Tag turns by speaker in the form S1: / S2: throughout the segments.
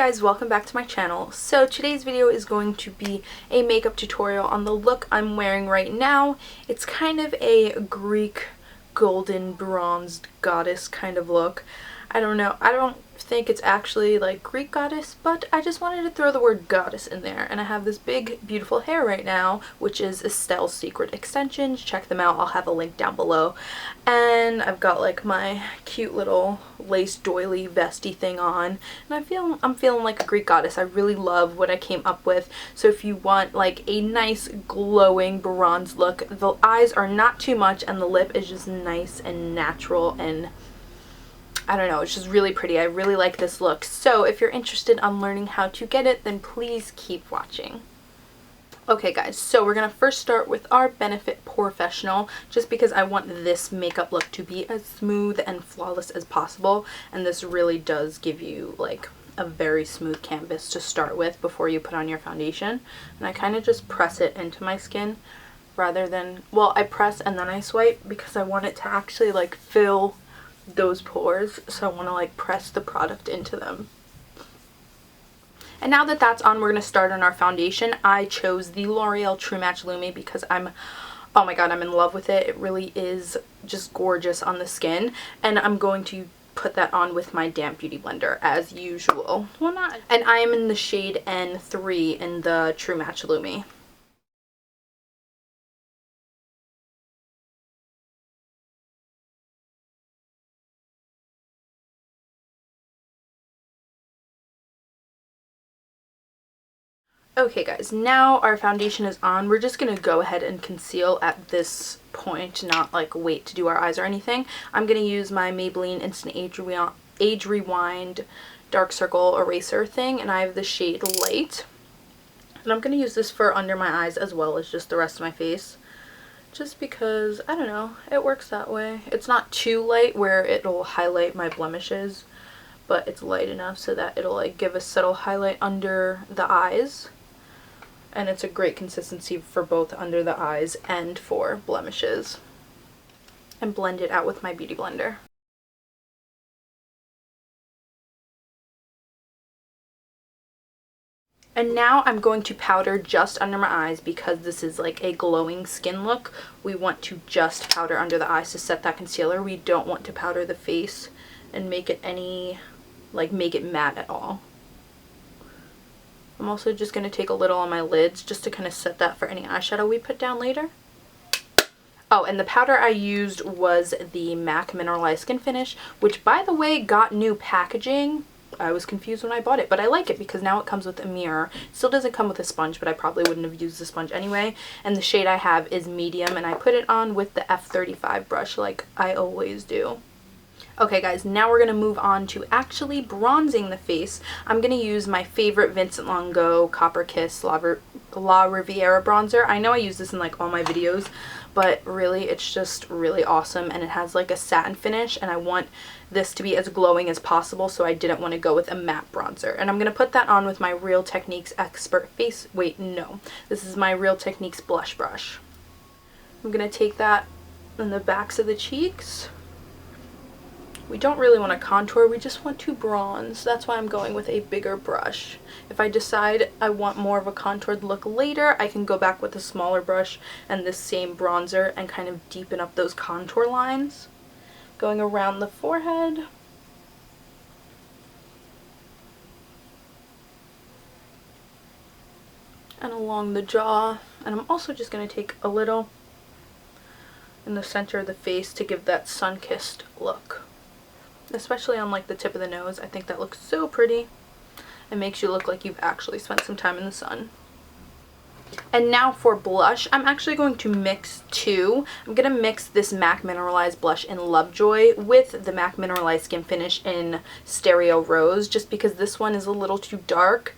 S1: guys, welcome back to my channel. So today's video is going to be a makeup tutorial on the look I'm wearing right now. It's kind of a Greek golden bronzed goddess kind of look. I don't know, I don't think it's actually like Greek goddess, but I just wanted to throw the word goddess in there. And I have this big beautiful hair right now, which is Estelle's Secret Extensions. Check them out, I'll have a link down below. And I've got like my cute little lace doily vesty thing on, and I'm feeling like a Greek goddess. I really love what I came up with. So if you want like a nice glowing bronze look, the eyes are not too much and the lip is just nice and natural, and I don't know, it's just really pretty. I really like this look. So if you're interested on learning how to get it, then please keep watching. Okay guys, so we're going to first start with our Benefit Porefessional, just because I want this makeup look to be as smooth and flawless as possible. And this really does give you like a very smooth canvas to start with before you put on your foundation. And I kind of just press it into my skin rather than, well, I press and then I swipe because I want it to actually like fill those pores, so I want to like press the product into them. And now that that's on, we're going to start on our foundation. I chose the L'Oreal True Match Lumi because oh my god, I'm in love with it. It really is just gorgeous on the skin, and I'm going to put that on with my damp beauty blender as usual. Well, not, and I am in the shade N3 in the True Match Lumi. Okay guys, now our foundation is on. We're just going to go ahead and conceal at this point, not like wait to do our eyes or anything. I'm going to use my Maybelline Instant Age Rewind Dark Circle Eraser thing, and I have the shade Light. And I'm going to use this for under my eyes as well as just the rest of my face. Just because, I don't know, it works that way. It's not too light where it'll highlight my blemishes, but it's light enough so that it'll like give a subtle highlight under the eyes. And it's a great consistency for both under the eyes and for blemishes. And blend it out with my beauty blender. And now I'm going to powder just under my eyes because this is like a glowing skin look. We want to just powder under the eyes to set that concealer. We don't want to powder the face and make it make it matte at all. I'm also just going to take a little on my lids just to kind of set that for any eyeshadow we put down later. Oh, and the powder I used was the MAC Mineralized Skinfinish, which by the way got new packaging. I was confused when I bought it, but I like it because now it comes with a mirror. It still doesn't come with a sponge, but I probably wouldn't have used the sponge anyway. And the shade I have is medium, and I put it on with the F35 brush like I always do. Okay guys, now we're going to move on to actually bronzing the face. I'm going to use my favorite Vincent Longo Copper Kiss La Riviera bronzer. I know I use this in like all my videos, but really it's just really awesome, and it has like a satin finish, and I want this to be as glowing as possible, so I didn't want to go with a matte bronzer. And I'm going to put that on with my Real Techniques Expert Face, wait, no, this is my Real Techniques blush brush. I'm going to take that in the backs of the cheeks. We don't really want to contour, we just want to bronze. That's why I'm going with a bigger brush. If I decide I want more of a contoured look later, I can go back with a smaller brush and this same bronzer and kind of deepen up those contour lines. Going around the forehead. And along the jaw. And I'm also just going to take a little in the center of the face to give that sun-kissed look. Especially on like the tip of the nose. I think that looks so pretty. It makes you look like you've actually spent some time in the sun. And now for blush, I'm actually going to mix two. I'm going to mix this MAC Mineralized blush in Lovejoy with the MAC Mineralized Skinfinish in Stereo Rose, just because this one is a little too dark.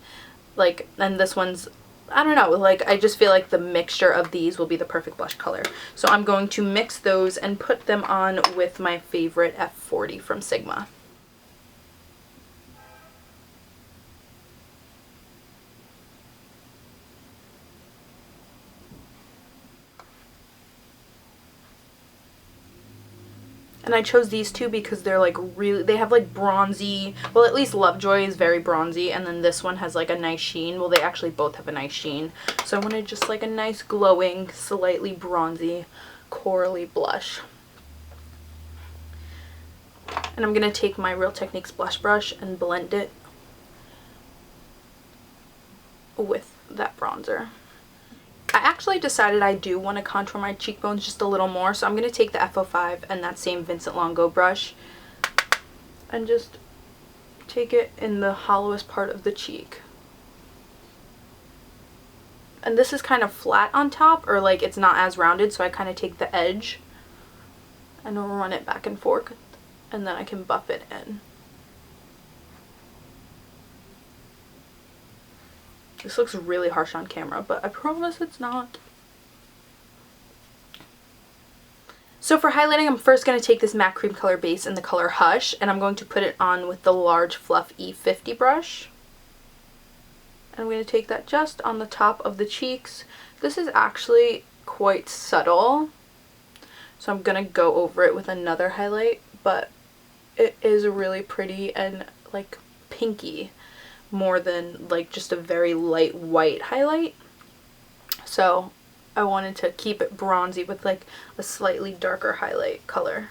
S1: Like, and this one's, I don't know, like I just feel like the mixture of these will be the perfect blush color. So I'm going to mix those and put them on with my favorite F40 from Sigma. And I chose these two because they're like really, they have like bronzy, well at least Lovejoy is very bronzy, and then this one has like a nice sheen. Well, they actually both have a nice sheen. So I wanted just like a nice glowing, slightly bronzy, corally blush. And I'm going to take my Real Techniques blush brush and blend it with that bronzer. I actually decided I do want to contour my cheekbones just a little more, so I'm going to take the F05 and that same Vincent Longo brush and just take it in the hollowest part of the cheek. And this is kind of flat on top, or like it's not as rounded, so I kind of take the edge and run it back and forth, and then I can buff it in. This looks really harsh on camera, but I promise it's not. So for highlighting, I'm first going to take this matte cream color base in the color Hush, and I'm going to put it on with the large Fluff E50 brush. And I'm going to take that just on the top of the cheeks. This is actually quite subtle, so I'm going to go over it with another highlight, but it is really pretty and like pinky, more than like just a very light white highlight. So I wanted to keep it bronzy with like a slightly darker highlight color.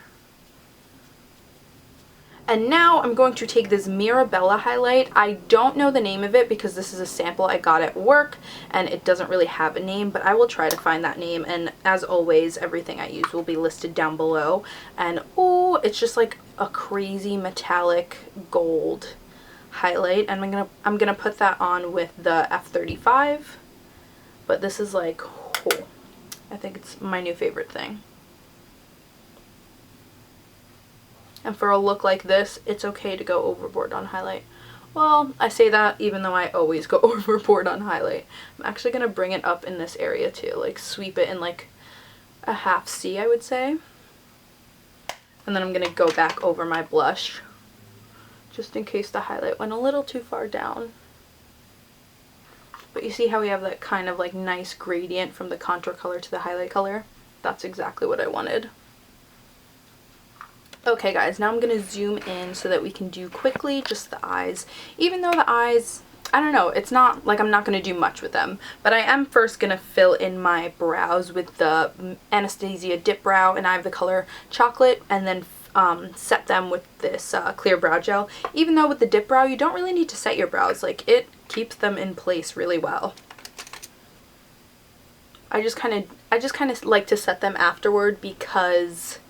S1: And now I'm going to take this Mirabella highlight. I don't know the name of it because this is a sample I got at work and it doesn't really have a name, but I will try to find that name, and as always everything I use will be listed down below. And oh, it's just like a crazy metallic gold highlight, and I'm gonna put that on with the F35, but this is like, oh, I think it's my new favorite thing. And for a look like this, it's okay to go overboard on highlight. Well, I say that even though I always go overboard on highlight. I'm actually gonna bring it up in this area too, like sweep it in like a half C, I would say. And then I'm gonna go back over my blush, just in case the highlight went a little too far down. But you see how we have that kind of like nice gradient from the contour color to the highlight color? That's exactly what I wanted. Okay guys, now I'm going to zoom in so that we can do quickly just the eyes. Even though the eyes, I don't know, it's not like I'm not going to do much with them. But I am first going to fill in my brows with the Anastasia DipBrow, and I have the color Chocolate, and then set them with this clear brow gel. Even though with the DipBrow you don't really need to set your brows, like it keeps them in place really well. I just kind of like to set them afterward because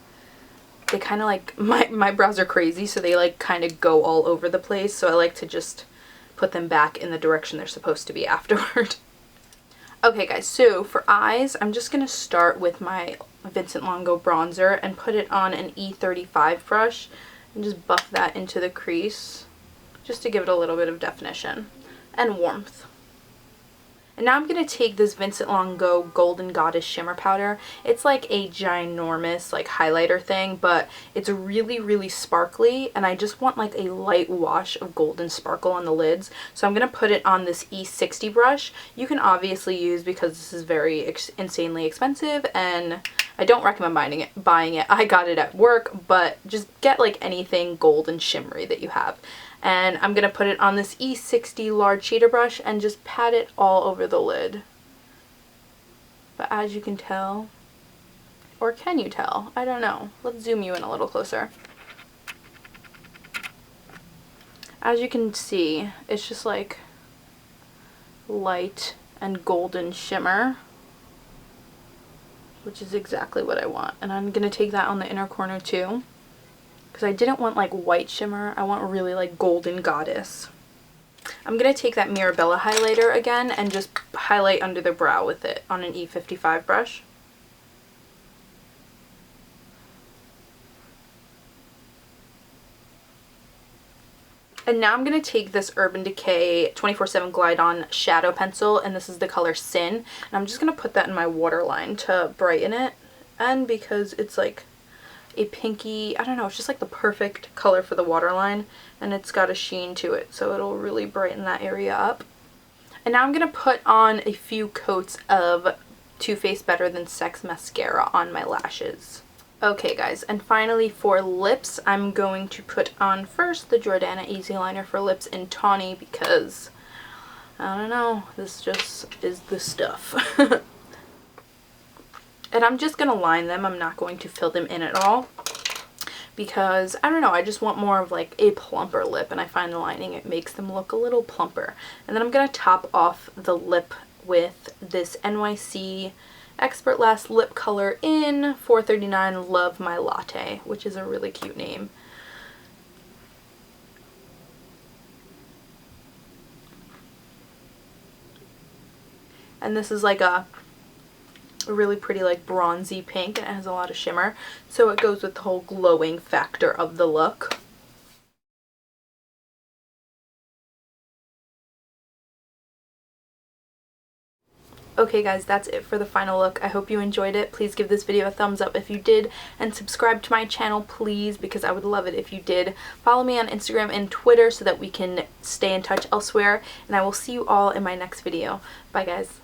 S1: they kind of like, my brows are crazy, so they like kind of go all over the place, so I like to just put them back in the direction they're supposed to be afterward. Okay guys, so for eyes, I'm just going to start with my Vincent Longo bronzer and put it on an E35 brush and just buff that into the crease just to give it a little bit of definition and warmth. And now I'm going to take this Vincent Longo Golden Goddess Shimmer Powder. It's like a ginormous like highlighter thing, but it's really, really sparkly, and I just want like a light wash of golden sparkle on the lids. So I'm going to put it on this E60 brush. You can obviously use, because this is very insanely expensive, and I don't recommend buying it. I got it at work, but just get like anything gold and shimmery that you have. And I'm going to put it on this E60 large shader brush and just pat it all over the lid. But as you can tell, or can you tell? I don't know. Let's zoom you in a little closer. As you can see, it's just like light and golden shimmer, which is exactly what I want. And I'm going to take that on the inner corner too, because I didn't want like white shimmer. I want really like golden goddess. I'm going to take that Mirabella highlighter again and just highlight under the brow with it on an E55 brush. And now I'm going to take this Urban Decay 24/7 Glide On Shadow Pencil, and this is the color Sin. And I'm just going to put that in my waterline to brighten it. And because it's like a pinky, I don't know, it's just like the perfect color for the waterline, and it's got a sheen to it, so it'll really brighten that area up. And now I'm going to put on a few coats of Too Faced Better Than Sex mascara on my lashes. Okay guys, and finally for lips, I'm going to put on first the Jordana Easy Liner for lips in Tawny because, I don't know, this just is the stuff. And I'm just going to line them, I'm not going to fill them in at all because, I don't know, I just want more of like a plumper lip, and I find the lining, it makes them look a little plumper. And then I'm going to top off the lip with this NYC Expert Last lip color in 439 Love My Latte, which is a really cute name. And this is like a really pretty like bronzy pink, and it has a lot of shimmer, so it goes with the whole glowing factor of the look. Okay guys, that's it for the final look. I hope you enjoyed it. Please give this video a thumbs up if you did, and subscribe to my channel please, because I would love it if you did. Follow me on Instagram and Twitter so that we can stay in touch elsewhere, and I will see you all in my next video. Bye guys.